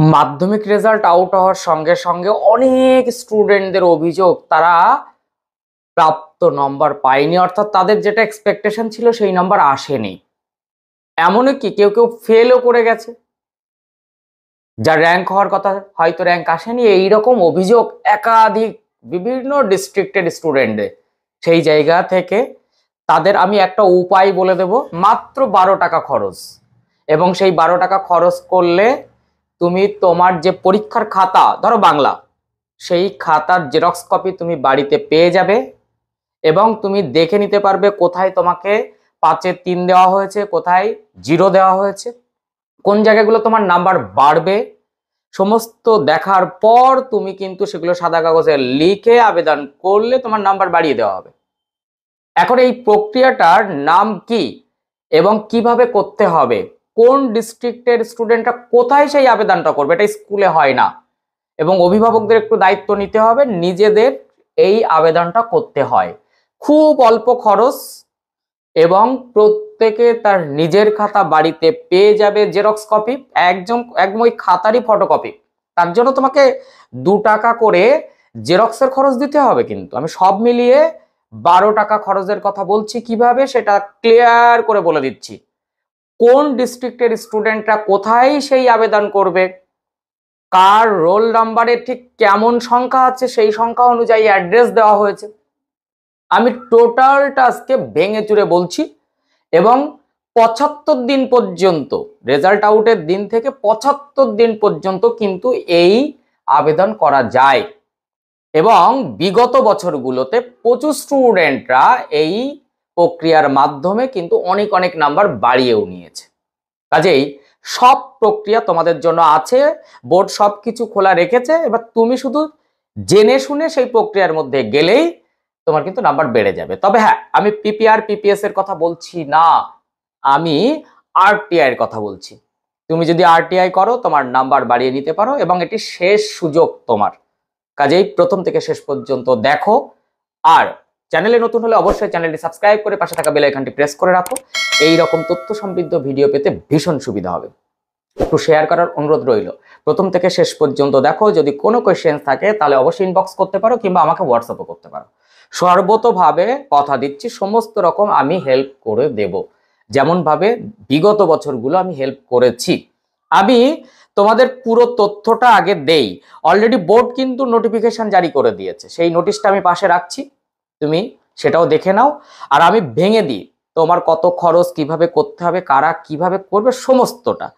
মাধ্যমিক result out হওয়ার সঙ্গে সঙ্গে অনেক স্টুডেন্টদের অভিযোগ তারা প্রাপ্ত নম্বর পায়নি, অর্থাৎ তাদের যেটা এক্সপেকটেশন ছিল সেই নাম্বার আসেনি। এমনকি কেউ কেউ ফেলও করে গেছে, যার র্যাঙ্ক হওয়ার কথা হয়তো র্যাঙ্ক আসেনি। এইরকম অভিযোগ একাধিক বিভিন্ন ডিস্ট্রিক্টের স্টুডেন্টদের। সেই জায়গা থেকে তাদের আমি একটা উপায় বলে দেব, মাত্র 12 টাকা খরচ। এবং সেই 12 টাকা খরচ করলে তুমি তোমার যে পরীক্ষার খাতা, ধরো বাংলা, সেই খাতার জেরক্স কপি তুমি বাড়িতে পেয়ে যাবে এবং তুমি দেখে নিতে পারবে কোথায় তোমাকে 5-এ 3 দেওয়া হয়েছে, কোথায় 0 দেওয়া হয়েছে, কোন জায়গাগুলো তোমার নাম্বার বাড়বে। সমস্ত দেখার পর তুমি কিন্তু সেগুলো সাদা কাগজে লিখে আবেদন করলে তোমার নাম্বার বাড়িয়ে দেওয়া হবে। এখন এই প্রক্রিয়াটার নাম কি এবং কিভাবে করতে হবে, কোন ডিস্ট্রিক্টের স্টুডেন্টরা কোথায় সেই আবেদনটা করবে, এটা স্কুলে হয় না। এবং অভিভাবকদের একটু দায়িত্ব নিতে হবে, নিজেদের এই আবেদনটা করতে হয়। খুব অল্প খরচ এবং প্রত্যেকে তার নিজের খাতা বাড়িতে পেয়ে যাবে জেরক্স কপি, একদম ওই খাতারই ফটোকপি। তার জন্য তোমাকে 2 টাকা করে জেরক্সের খরচ দিতে হবে। কিন্তু আমি সব মিলিয়ে 12 টাকা খরচের কথা বলছি, কিভাবে সেটা ক্লিয়ার করে বলে দিচ্ছি। কোন ডিস্ট্রিক্টের স্টুডেন্টরা কোথায় সেই আবেদন করবে, কার রোল নাম্বারে ঠিক কেমন সংখ্যা আছে সেই সংখ্যা অনুযায়ী অ্যাড্রেস দেওয়া হয়েছে। আমি টোটালটা আজকে ভেঙে চুরে বলছি। এবং 75 দিন পর্যন্ত, রেজাল্ট আউটের দিন থেকে 75 দিন পর্যন্ত কিন্তু এই আবেদন করা যায়। এবং বিগত বছরগুলোতে প্রচুর স্টুডেন্টরা এই প্রক্রিয়ার মাধ্যমে কিন্তু অনেক নাম্বার বাড়িয়েও নিয়েছে। কাজেই সব প্রক্রিয়া তোমাদের জন্য আছে, বোর্ড সব কিছু খোলা রেখেছে। এবার তুমি শুধু জেনে শুনে সেই প্রক্রিয়ার মধ্যে গেলেই তোমার কিন্তু নাম্বার বেড়ে যাবে। তবে হ্যাঁ, আমি পিপিআর পিপিএস এর কথা বলছি না, আমি আরটিআই এর কথা বলছি। তুমি যদি আরটিআই করো তোমার নাম্বার বাড়িয়ে নিতে পারো এবং এটি শেষ সুযোগ তোমার। কাজেই প্রথম থেকে শেষ পর্যন্ত দেখো। আর চ্যানেলে নতুন হলে অবশ্যই চ্যানেলটি সাবস্ক্রাইব করে পাশে থাকা বেল আইকনটি প্রেস করে রাখো। এই রকম তথ্য সমৃদ্ধ ভিডিও পেতে ভীষণ সুবিধা হবে। একটু শেয়ার করার অনুরোধ রইল। প্রথম থেকে শেষ পর্যন্ত দেখো। যদি কোনো কোয়েশ্চেন থাকে তাহলে অবশ্যই ইনবক্স করতে পারো কিংবা আমাকে হোয়াটসঅ্যাপও করতে পারো। সর্বতোভাবে কথা দিচ্ছি, সমস্ত রকম আমি হেল্প করে দেব, যেমনভাবে বিগত বছরগুলো আমি হেল্প করেছি। আমি তোমাদের পুরো তথ্যটা আগে দেই। অলরেডি বোর্ড কিন্তু নোটিফিকেশন জারি করে দিয়েছে, সেই নোটিশটা আমি পাশে রাখছি, তুমি সেটাও দেখে নাও। আর আমি ভেঙে দিই তোমার কত খরচ, কিভাবে করতে হবে, কারা কিভাবে করবে, সমস্তটা।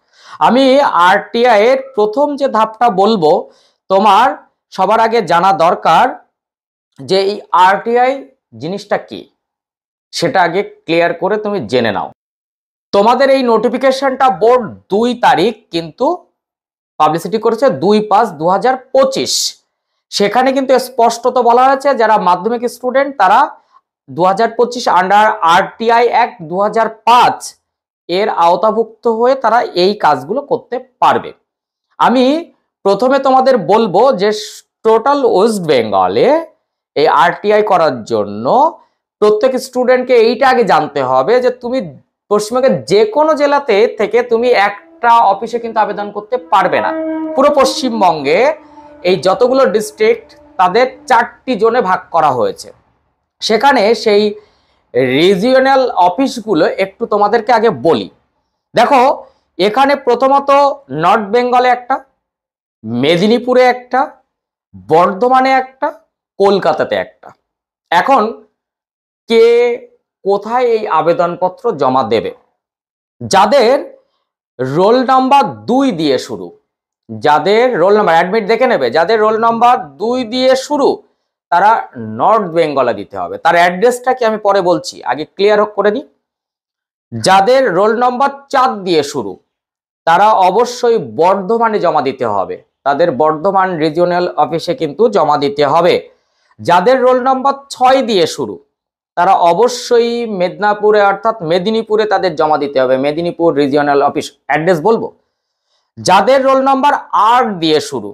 আমি আরটিআই এর প্রথম যে ধাপটা বলবো, তোমার সবার আগে জানা দরকার যে এই আরটিআই জিনিসটা কি, সেটা আগে ক্লিয়ার করে তুমি জেনে নাও। তোমাদের এই নোটিফিকেশনটা বোর্ড 2 তারিখ কিন্তু পাবলিসিটি করেছে, 2/5/2025। সেখানে কিন্তু স্পষ্টত বলা হয়েছে যারা মাধ্যমিক স্টুডেন্ট তারা 2025 আন্ডার আরটিআই অ্যাক্ট 2005 এর আওতাভুক্ত হয়ে তারা এই কাজগুলো করতে পারবে। আমি প্রথমে তোমাদের বলবো যে টোটাল ওয়েস্ট বেঙ্গলে এই আরটিআই করার জন্য প্রত্যেক স্টুডেন্টকে এইটা আগে জানতে হবে যে তুমি পশ্চিমবঙ্গের যে কোনো জেলাতে থেকে তুমি একটা অফিসে কিন্তু আবেদন করতে পারবে না। পুরো পশ্চিমবঙ্গে এই যতগুলো ডিস্ট্রিক্ট তাদের 4টি জোনে ভাগ করা হয়েছে। সেখানে সেই রিজিওনাল অফিসগুলো একটু তোমাদেরকে আগে বলি। দেখো, এখানে প্রথমত নর্থ বেঙ্গলে একটা, মেদিনীপুরে একটা, বর্ধমানে একটা, কলকাতাতে একটা। এখন কে কোথায় এই আবেদনপত্র জমা দেবে? যাদের রোল নাম্বার 2 দিয়ে শুরু, যাদের রোল নাম্বার অ্যাডমিট দেখে নেবে, যাদের রোল নাম্বার 2 দিয়ে শুরু তারা নর্থ বেঙ্গলে দিতে হবে। তার অ্যাড্রেসটা কি আমি পরে বলছি, আগে ক্লিয়ার করে নিই। যাদের রোল নাম্বার 4 দিয়ে শুরু তারা অবশ্যই বর্ধমানে জমা দিতে হবে, তাদের বর্ধমান রিজিওনাল অফিসে কিন্তু জমা দিতে হবে। যাদের রোল নাম্বার 6 দিয়ে শুরু তারা অবশ্যই মেদিনীপুরে অর্থাৎ মেদিনীপুরে তাদের জমা দিতে হবে, মেদিনীপুর রিজিওনাল অফিস। অ্যাড্রেস বলবো। যাদের রোল নাম্বার 8 দিয়ে শুরু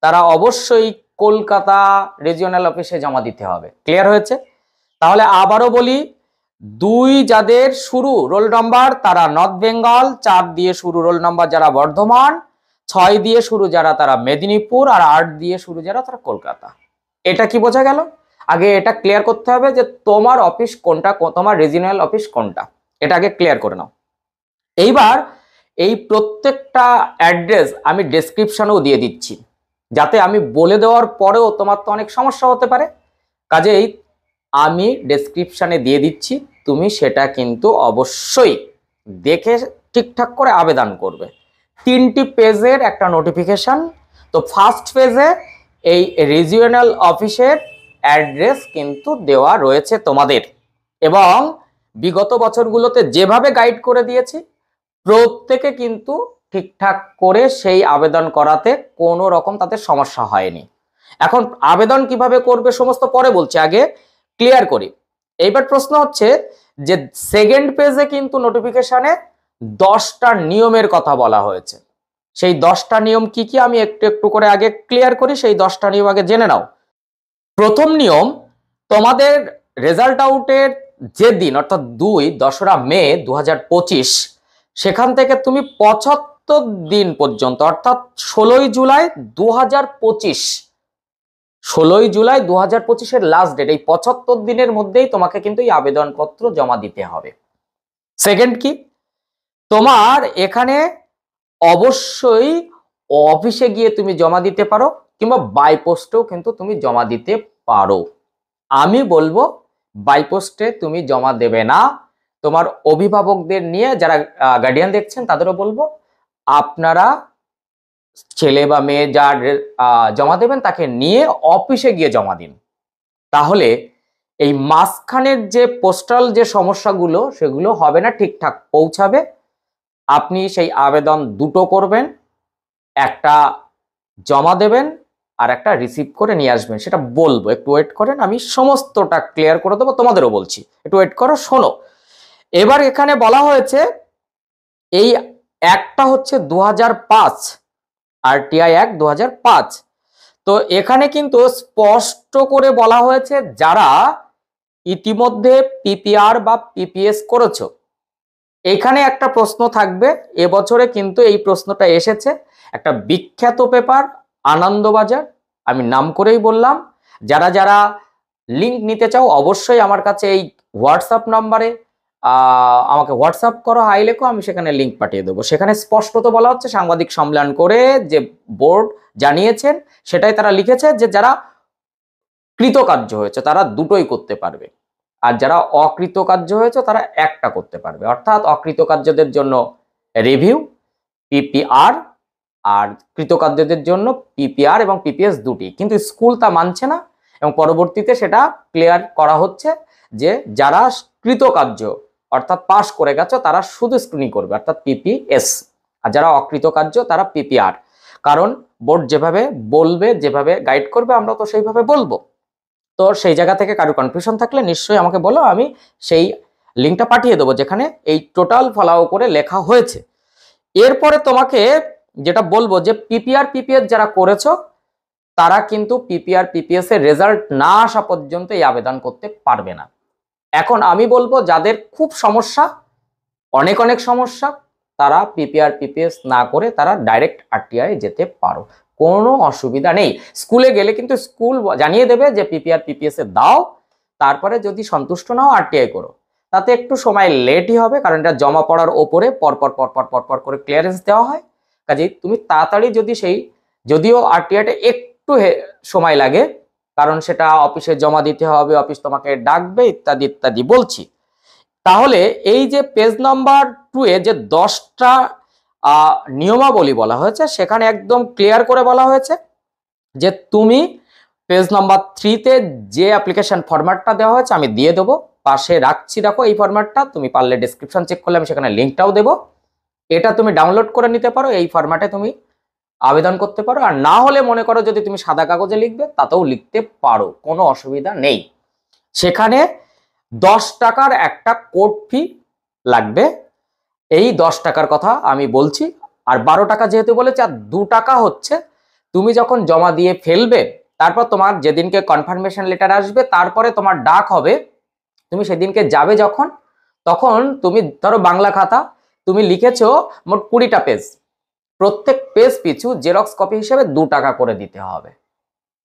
তারা অবশ্যই কলকাতা রিজিওনাল অফিসে জমা দিতে হবে। ক্লিয়ার হয়েছে? তাহলে আবারও বলি, 2 যাদের শুরু রোল নাম্বার তারা নর্থ বেঙ্গল, 4 দিয়ে শুরু রোল নাম্বার যারা বর্ধমান, 6 দিয়ে শুরু যারা তারা মেদিনীপুর, আর 8 দিয়ে শুরু যারা তারা কলকাতা। এটা কি বোঝা গেল? আগে এটা ক্লিয়ার করতে হবে যে তোমার অফিস কোনটা, তোমার রিজিওনাল অফিস কোনটা, এটা আগে ক্লিয়ার করে নাও। এইবার এই প্রত্যেকটা অ্যাড্রেস আমি ডেসক্রিপশনেও দিয়ে দিচ্ছি, যাতে আমি বলে দেওয়ার পরেও তোমার তো অনেক সমস্যা হতে পারে। কাজেই আমি ডেসক্রিপশনে দিয়ে দিচ্ছি, তুমি সেটা কিন্তু অবশ্যই দেখে ঠিকঠাক করে আবেদন করবে। 3টি পেজের একটা নোটিফিকেশন। তো ফার্স্ট পেজে এই রিজিওনাল অফিসের অ্যাড্রেস কিন্তু দেওয়া রয়েছে তোমাদের, এবং বিগত বছরগুলোতে যেভাবে গাইড করে দিয়েছি প্রত্যেকে কিন্তু ঠিকঠাক করে সেই আবেদন করাতে কোনো রকম তাদের সমস্যা হয়নি। এখন আবেদন কিভাবে করবে সমস্ত পরে বলছি, আগে ক্লিয়ার করি। এইবার প্রশ্ন হচ্ছে যে সেকেন্ড পেজে কিন্তু নোটিফিকেশনে 10টা নিয়মের কথা বলা হয়েছে। সেই 10টা নিয়ম কি কি আমি একটু একটু করে আগে ক্লিয়ার করি, সেই 10টা নিয়ম আগে জেনে নাও। প্রথম নিয়ম, তোমাদের রেজাল্ট আউটের যে দিন অর্থাৎ 2রা মে 2025, সেখান থেকে তুমি 75 দিন পর্যন্ত অর্থাৎ 16ই জুলাই 2025, 16ই জুলাই 2025 লাস্ট ডেট, এই 75 দিনের মধ্যেই তোমাকে কিন্তু এই আবেদনপত্র জমা দিতে হবে। সেকেন্ড কি, তোমার এখানে অবশ্যই অফিসে গিয়ে তুমি জমা দিতে পারো, কিংবা বাই পোস্টেও কিন্তু তুমি জমা দিতে পারো। আমি বলবো বাই পোস্টে তুমি জমা দেবে না। তোমার অভিভাবকদের নিয়ে, যারা গার্ডিয়ান দেখছেন তাদেরও বলবো, আপনারা ছেলে বা মেয়ে যার জমা দেবেন তাকে নিয়ে অফিসে গিয়ে জমা দিন। তাহলে এই মাঝখানের যে পোস্টাল যে সমস্যাগুলো সেগুলো হবে না, ঠিকঠাক পৌঁছাবে। আপনি সেই আবেদন দুটো করবেন, একটা জমা দেবেন আর একটা রিসিভ করে নিয়ে আসবেন। সেটা বলবো, একটু ওয়েট করেন, আমি সমস্তটা ক্লিয়ার করে দেবো, তোমাদেরও বলছি, একটু ওয়েট করো, শোনো। এবার এখানে বলা হয়েছে এই একটা হচ্ছে 2005, আরটিআই অ্যাক্ট 2005। তো এখানে কিন্তু স্পষ্ট করে বলা হয়েছে যারা ইতিমধ্যে পিপিআর বা পিপিএস করেছো, এখানে একটা প্রশ্ন থাকবে। এবছরে কিন্তু এই প্রশ্নটা এসেছে, একটা বিখ্যাত পেপার আনন্দবাজার, আমি নাম করেই বললাম। যারা যারা লিঙ্ক নিতে চাও অবশ্যই আমার কাছে এই হোয়াটসঅ্যাপ নাম্বারে আমাকে হোয়াটসঅ্যাপ করো, হাই লেখো, আমি সেখানে লিঙ্ক পাঠিয়ে দেবো। সেখানে স্পষ্টত বলা হচ্ছে, সাংবাদিক সম্মেলন করে যে বোর্ড জানিয়েছেন সেটাই তারা লিখেছে যে যারা কৃতকার্য হয়েছে তারা দুটোই করতে পারবে, আর যারা অকৃতকার্য হয়েছে তারা একটা করতে পারবে। অর্থাৎ অকৃতকার্যদের জন্য রিভিউ, পিপিআর, আর কৃতকার্যদের জন্য পিপিআর এবং পিপিএস দুটি। কিন্তু স্কুল তা মানছে না, এবং পরবর্তীতে সেটা ক্লিয়ার করা হচ্ছে যে যারা কৃতকার্য অর্থাৎ পাস করে গেছে তারা শুধু স্ক্রিনিং করবে, অর্থাৎ পিপিএস, আর যারা অকৃতকার্য তারা পিপিআর। কারণ বোর্ড যেভাবে বলবে, যেভাবে গাইড করবে, আমরা তো সেইভাবে বলবো। তো সেই জায়গা থেকে কারো কনফিউশন থাকলে নিশ্চয়ই আমাকে বলো, আমি সেই লিঙ্কটা পাঠিয়ে দেবো যেখানে এই টোটাল ফলো করে লেখা হয়েছে। এরপরে তোমাকে যেটা বলবো যে পিপিআর পিপিএস যারা করেছো তারা কিন্তু পিপিআর পিপিএস এর রেজাল্ট না আসা পর্যন্ত এই আবেদন করতে পারবে না। এখন আমি বলবো যাদের খুব সমস্যা, অনেক অনেক সমস্যা, তারা পিপিআর পিপিএস না করে তারা ডাইরেক্ট আরটিআই যেতে পারো, কোনো অসুবিধা নেই। স্কুলে গেলে কিন্তু স্কুল জানিয়ে দেবে যে পিপিআর পিপিএস এ দাও, তারপরে যদি সন্তুষ্ট নাও আরটিআই করো। তাতে একটু সময় লেটই হবে, কারণ এটা জমা পড়ার ওপরে পরপর পরপর পরপর করে ক্লিয়ারেন্স দেওয়া হয়। কাজেই তুমি তাড়াতাড়ি যদি যদিও আরটিআইটা একটু সময় লাগে, কারণ সেটা অফিসে জমা দিতে হবে, অফিস তোমাকে ডাকবে, ইত্যাদি ইত্যাদি বলছি। তাহলে এই যে পেজ নাম্বার 2 এ যে 10টা নিয়মাবলী বলা হয়েছে, সেখানে একদম ক্লিয়ার করে বলা হয়েছে যে তুমি পেজ নাম্বার 3 তে যে অ্যাপ্লিকেশন ফরম্যাটটা দেওয়া হয়েছে আমি দিয়ে দেবো, পাশে রাখছি, দেখো এই ফরম্যাটটা, তুমি পারলে ডেসক্রিপশন চেক করলে আমি সেখানে লিঙ্কটাও দেবো। এটা তুমি ডাউনলোড করে নিতে পারো, এই ফরম্যাটে তুমি আবেদন করতে পারো। আর না হলে মনে করো যদি তুমি সাদা কাগজে লিখবে তাতেও লিখতে পারো, কোনো অসুবিধা নেই। সেখানে 10 টাকার একটা কোর্ট ফি লাগবে, এই 10 টাকার কথা আমি বলছি। আর 12 টাকা যেহেতু বলেছি, আর 2 টাকা হচ্ছে তুমি যখন জমা দিয়ে ফেলবে, তারপর তোমার যেদিনকে কনফার্মেশন লেটার আসবে, তারপরে তোমার ডাক হবে, তুমি সেদিনকে যাবে যখন, তখন তুমি ধরো বাংলা খাতা তুমি লিখেছো মোট 20টা পেজ, প্রত্যেক পেজ পিছু জেরক্স কপি হিসেবে 2 টাকা করে দিতে হবে।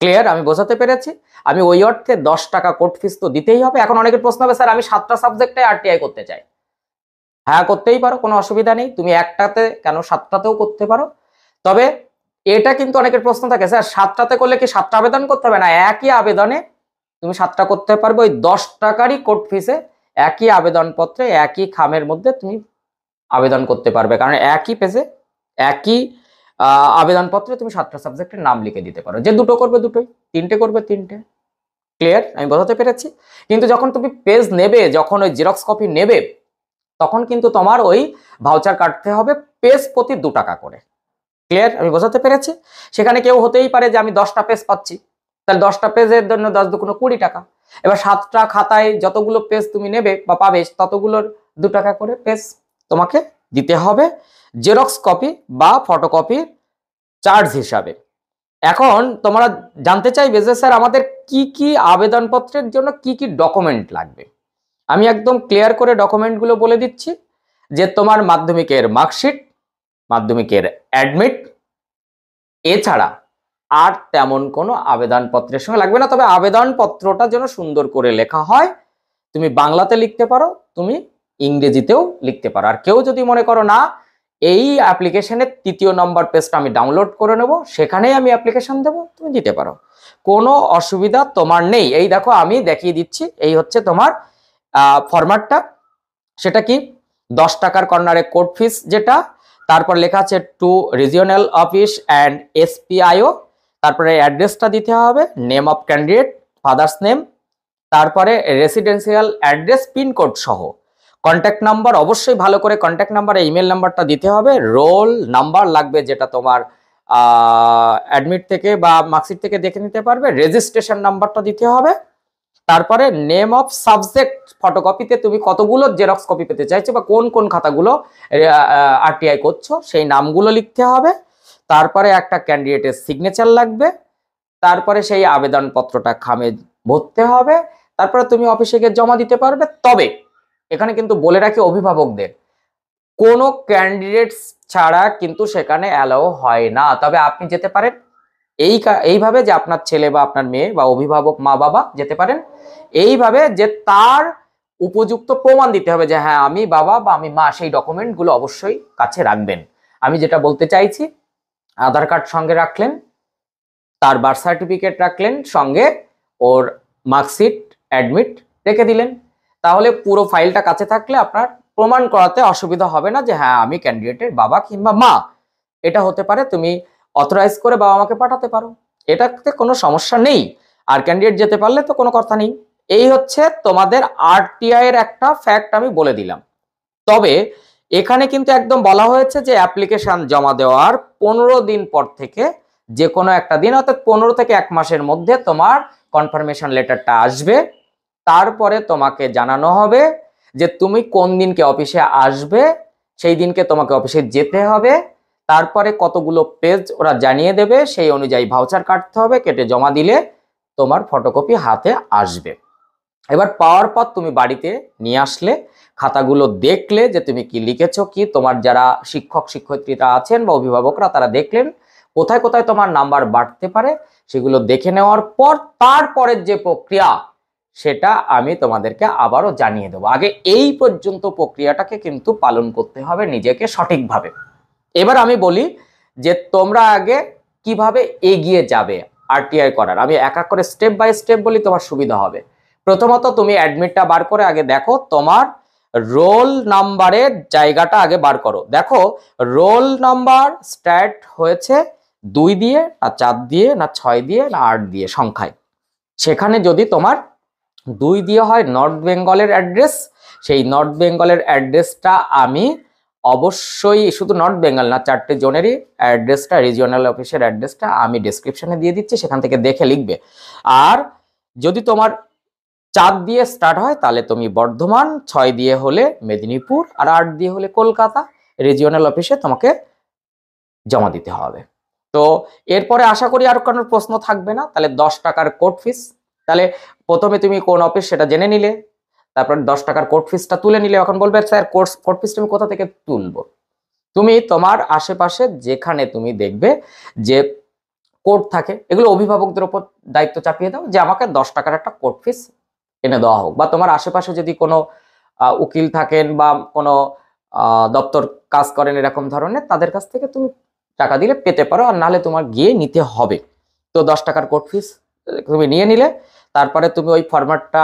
ক্লিয়ার? আমি বোঝাতে পেরেছি? আমি ওই অর্থে 10 টাকা কোর্ট ফিস তো দিতেই হবে। এখন অনেকের প্রশ্ন হবে, স্যার আমি 7টা সাবজেক্টে আরটিআই করতে চাই। হ্যাঁ, করতেই পারো, কোনো অসুবিধা নেই। তুমি একটাতে কেন 7টাতেও করতে পারো। তবে এটা কিন্তু অনেকের প্রশ্ন থাকে, স্যার 7টাতে করলে কি 7টা আবেদন করতে হবে? না, একই আবেদনে তুমি 7টা করতে পারবে। ওই 10 টাকারই কোর্ট ফিসে একই আবেদনপত্রে একই খামের মধ্যে তুমি আবেদন করতে পারবে, কারণ একই পেজে একই আবেদনপত্রে তুমি 7টা সাবজেক্টের নাম লিখে দিতে পারো। যে 2টো করবে 2টোই, 3টে করবে 3টে। ক্লিয়ার? আমি বোঝাতে পেরেছি? কিন্তু যখন তুমি পেজ নেবে, যখন ওই জেরক্স কপি নেবে, তখন কিন্তু তোমার ওই ভাউচার কাটতে হবে পেজ প্রতি 2 টাকা করে। ক্লিয়ার? আমি বোঝাতে পেরেছি? সেখানে কেউ হতেই পারে যে আমি 10টা পেজ পাচ্ছি, তাহলে 10টা পেজের জন্য 10 দুগুণে 20 টাকা। এবার 7টা খাতায় যতগুলো পেজ তুমি নেবে বা পাবে, ততগুলোর 2 টাকা করে পেজ তোমাকে দিতে হবে জেরক্স কপি বা ফটোকপি চার্জ হিসাবে। এখন তোমরা জানতে চাইবে যে স্যার আমাদের কি কি আবেদনপত্রের জন্য কি কি ডকুমেন্ট লাগবে। আমি একদম ক্লিয়ার করে ডকুমেন্টগুলো বলে দিচ্ছি, যে তোমার মাধ্যমিকের মার্কশিট, মাধ্যমিকের অ্যাডমিট, এছাড়া আর তেমন কোনো আবেদনপত্রের সঙ্গে লাগবে না। তবে আবেদনপত্রটা যেন সুন্দর করে লেখা হয়। তুমি বাংলাতে লিখতে পারো, তুমি ইংরেজিতেও লিখতে পারো। আর কেউ যদি মনে করো না এই অ্যাপ্লিকেশনের 3য় নম্বর পেজটা আমি ডাউনলোড করে নেব, সেখানেই আমি অ্যাপ্লিকেশন দেবো, তুমি দিতে পারো, কোনো অসুবিধা তোমার নেই। এই দেখো আমি দেখিয়ে দিচ্ছি, এই হচ্ছে তোমার ফরম্যাটটা। সেটা কি? 10 টাকার কর্নারে কোর্ট ফিস যেটা, তারপর লেখা আছে to regional office and SPIO, তারপরে অ্যাড্রেসটা দিতে হবে, name of candidate, father's name, তারপরে রেসিডেন্সিয়াল অ্যাড্রেস, পিনকোড সহ, কন্ট্যাক্ট নাম্বার, অবশ্যই ভালো করে কন্ট্যাক্ট নাম্বার, ইমেল নাম্বারটা দিতে হবে, রোল নাম্বার লাগবে যেটা তোমার অ্যাডমিট থেকে বা মার্কশিট থেকে দেখে নিতে পারবে, রেজিস্ট্রেশন নাম্বারটা দিতে হবে, তারপরে নেম অফ সাবজেক্ট, ফটোকপিতে তুমি কতগুলো জেরক্স কপি পেতে চাইছো বা কোন কোন খাতাগুলো আরটিআই করছো সেই নামগুলো লিখতে হবে, তারপরে একটা ক্যান্ডিডেটের সিগনেচার লাগবে, তারপরে সেই আবেদনপত্রটা খামে ভরতে হবে, তারপরে তুমি অফিসে গিয়ে জমা দিতে পারবে। তবে এখানে কিন্তু বলে রাখি অভিভাবকদের, কোনো ক্যান্ডিডেটস ছাড়া কিন্তু সেখানে অ্যালাউ হয় না। তবে আপনি যেতে পারেন এইভাবে যে আপনার ছেলে বা আপনার মেয়ে বা অভিভাবক মা বাবা যেতে পারেন এইভাবে, যে তার উপযুক্ত প্রমাণ দিতে হবে যে হ্যাঁ আমি বাবা বা আমি মা, সেই ডকুমেন্টগুলো অবশ্যই কাছে রাখবেন। আমি যেটা বলতে চাইছি, আধার কার্ড সঙ্গে রাখলেন, তার বার্থ সার্টিফিকেট রাখলেন সঙ্গে, ওর মার্কশিট, অ্যাডমিট রেখে দিলেন, তাহলে পুরো ফাইলটা কাছে থাকলে আপনার প্রমাণ করাতে অসুবিধা হবে না যে হ্যাঁ আমি ক্যান্ডিডেটের বাবা কিংবা মা। এটা হতে পারে, তুমি অথরাইজ করে বাবা মাকে পাঠাতে পারো, এটাতে কোনো সমস্যা নেই। আর ক্যান্ডিডেট যেতে পারলে তো কোনো কথা নেই। এই হচ্ছে তোমাদের আরটিআই এর একটা ফ্যাক্ট আমি বলে দিলাম। তবে এখানে কিন্তু একদম বলা হয়েছে যে অ্যাপ্লিকেশন জমা দেওয়ার 15 দিন পর থেকে যে কোনো একটা দিন, অর্থাৎ 15 থেকে 1 মাসের মধ্যে তোমার কনফার্মেশন লেটারটা আসবে। তারপরে তোমাকে জানানো হবে যে তুমি কোন দিনকে অফিসে আসবে, সেই দিনকে তোমাকে অফিসে যেতে হবে, তারপরে কতগুলো পেজ ওরা জানিয়ে দেবে, সেই অনুযায়ী ভাউচার কাটতে হবে, কেটে জমা দিলে তোমার ফটোকপি হাতে আসবে। এবার পাওয়ার পর তুমি বাড়িতে নিয়ে আসলে, খাতাগুলো দেখলে যে তুমি কি লিখেছো, কি তোমার যারা শিক্ষক শিক্ষয়িত্রীরা আছেন বা অভিভাবকরা তারা দেখলেন কোথায় কোথায় তোমার নাম্বার বাড়তে পারে, সেগুলো দেখে নেওয়ার পর তারপরের যে প্রক্রিয়া সেটা আমি তোমাদেরকে আবারও জানিয়ে দেবো। আগে এই পর্যন্ত প্রক্রিয়াটাকে কিন্তু পালন করতে হবে নিজেকে সঠিকভাবে। এবার আমি বলি যে তোমরা আগে কিভাবে এগিয়ে যাবে আরটিআই করার, আমি এক এক করে স্টেপ বাই স্টেপ বলি, তোমার সুবিধা হবে। প্রথমত তুমি অ্যাডমিটটা বার করে আগে দেখো তোমার রোল নাম্বারের জায়গাটা আগে বার করো। দেখো রোল নাম্বার স্টার্ট হয়েছে 2 দিয়ে না 4 দিয়ে না 6 দিয়ে না 8 দিয়ে সংখ্যায়। সেখানে যদি তোমার 2 দিয়ে হয় নর্থ বেঙ্গলের অ্যাড্রেস, সেই নর্থ বেঙ্গলের অ্যাড্রেসটা আমি অবশ্যই, শুধু নর্থ বেঙ্গল না 4টে জোনেরই অ্যাড্রেসটা, রিজিওনাল অফিসের অ্যাড্রেসটা আমি ডেসক্রিপশনে দিয়ে দিচ্ছি, সেখান থেকে দেখে লিখবে। আর যদি তোমার 4 দিয়ে স্টার্ট হয় তাহলে তুমি বর্ধমান, 6 দিয়ে হলে মেদিনীপুর আর 8 দিয়ে হলে কলকাতা রিজিওনাল অফিসে তোমাকে জমা দিতে হবে। তো এরপরে আশা করি আর কোনো প্রশ্ন থাকবে না। তাহলে 10 টাকার কোর্ট ফিস, তাহলে প্রথমে তুমি কোন অফিস সেটা জেনে নিলে, তারপর 10 টাকার কোর্ট ফিসটা তুলে নিলে। এখন বলবে স্যার কোর্ট ফিসটা আমি কোথা থেকে তুলবো? তুমি তোমার আশেপাশে যেখানে তুমি দেখবে যে কোর্ট থাকে, এগুলো অভিভাবকদের উপর দায়িত্ব চাপিয়ে দাও যে আমাকে 10 টাকার একটা কোর্ট ফিস এনে দেওয়া হোক। বা তোমার আশেপাশে যদি কোনো উকিল থাকেন বা কোনো দপ্তর কাজ করেন এরকম ধরনের, তাদের কাছ থেকে তুমি টাকা দিলে পেতে পারো, আর নাহলে তোমার গিয়ে নিতে হবে। তো 10 টাকার কোর্ট ফিস তুমি নিয়ে নিলে, তারপরে তুমি ওই ফরম্যাটটা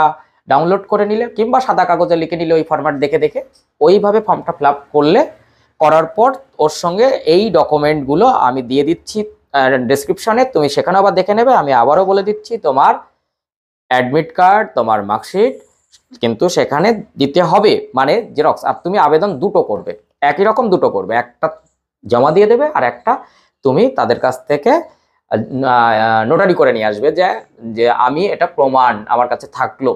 ডাউনলোড করে নিলে, কিংবা সাদা কাগজে লিখে নিলে ওই ফরম্যাট দেখে দেখে ওইভাবে ফর্মটা ফিল আপ করলে, করার পর ওর সঙ্গে এই ডকুমেন্টগুলো আমি দিয়ে দিচ্ছি ডেসক্রিপশনে, তুমি সেখানে আবার দেখে নেবে। আমি আবারও বলে দিচ্ছি, তোমার অ্যাডমিট কার্ড, তোমার মার্কশিট কিন্তু সেখানে দিতে হবে, মানে জেরক্স। আর তুমি আবেদন দুটো করবে, একই রকম দুটো করবে, একটা জমা দিয়ে দেবে আর একটা তুমি তাদের কাছ থেকে নোটারি করে নিয়ে আসবে যে যে আমি এটা প্রমাণ আমার কাছে থাকলো।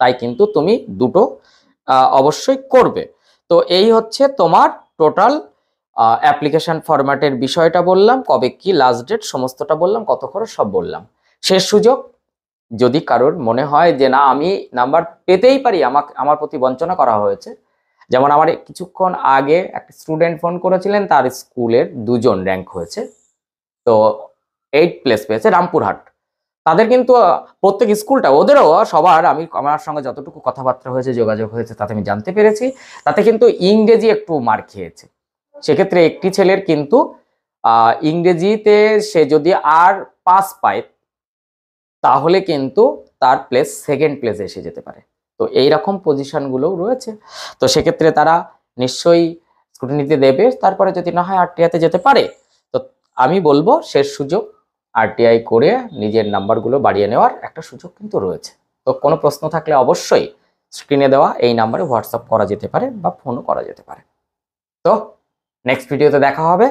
তাই কিন্তু তুমি দুটো অবশ্যই করবে। তো এই হচ্ছে তোমার টোটাল অ্যাপ্লিকেশন ফরম্যাটের বিষয়টা বললাম, কবে কি লাস্ট ডেট সমস্তটা বললাম, কত খরচ সব বললাম। শেষ সুযোগ, যদি কারোর মনে হয় যে না আমি নাম্বার পেতেই পারি, আমার প্রতি বঞ্চনা করা হয়েছে, যেমন আমার কিছুক্ষণ আগে একটা স্টুডেন্ট ফোন করেছিলেন, তার স্কুলের 2জন র্যাঙ্ক হয়েছে, তো 8 প্লেস পেয়েছে রামপুরহাট। তাদের কিন্তু প্রত্যেক স্কুলটা ওদেরও সবার, আমার সঙ্গে যতটুকু কথাবার্তা হয়েছে, যোগাযোগ হয়েছে, তাতে আমি জানতে পেরেছি, তাতে কিন্তু ইংরেজি একটু মার খেয়েছে। সেক্ষেত্রে একটি ছেলের কিন্তু ইংরেজিতে সে যদি আর পাস পায়, তাহলে কিন্তু তার প্লেস সেকেন্ড প্লেসে এসে যেতে পারে। তো এইরকম পজিশনগুলোও রয়েছে। তো সেক্ষেত্রে তারা নিশ্চয়ই স্ক্রুটিনিতে দেবে, তারপরে যদি না হয় আরটিআইতে যেতে পারে। তো আমি বলবো শেষ সুযোগ, আরটিআই করে নিজের নাম্বারগুলো বাড়িয়ে নেওয়ার একটা সুযোগ কিন্তু রয়েছে। তো কোনো প্রশ্ন থাকলে অবশ্যই স্ক্রিনে দেওয়া এই নাম্বারে হোয়াটসঅ্যাপ করা যেতে পারে বা ফোনও করা যেতে পারে। তো নেক্সট ভিডিওতে দেখা হবে।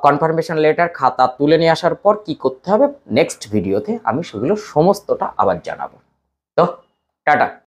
কনফার্মেশন লেটার খাতা তুলে নিয়ে আসার পর কি করতে হবে নেক্সট ভিডিওতে আমি সেগুলো সমস্তটা আবার জানাবো। তো টাটা।